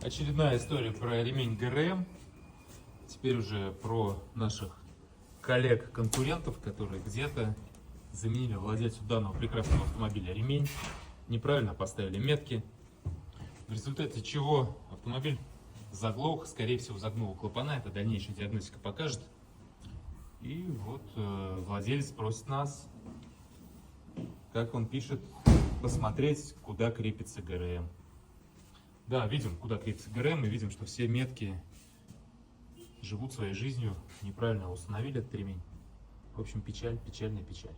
Очередная история про ремень ГРМ. Теперь уже про наших коллег-конкурентов, которые где-то заменили владельцу данного прекрасного автомобиля ремень, неправильно поставили метки, в результате чего автомобиль заглох, скорее всего загнул клапана, это дальнейшая диагностика покажет. И вот владелец просит нас, как он пишет, посмотреть, куда крепится ГРМ. Да, видим, куда крепится ГРМ, и видим, что все метки живут своей жизнью, неправильно установили этот ремень. В общем, печаль, печальная печаль.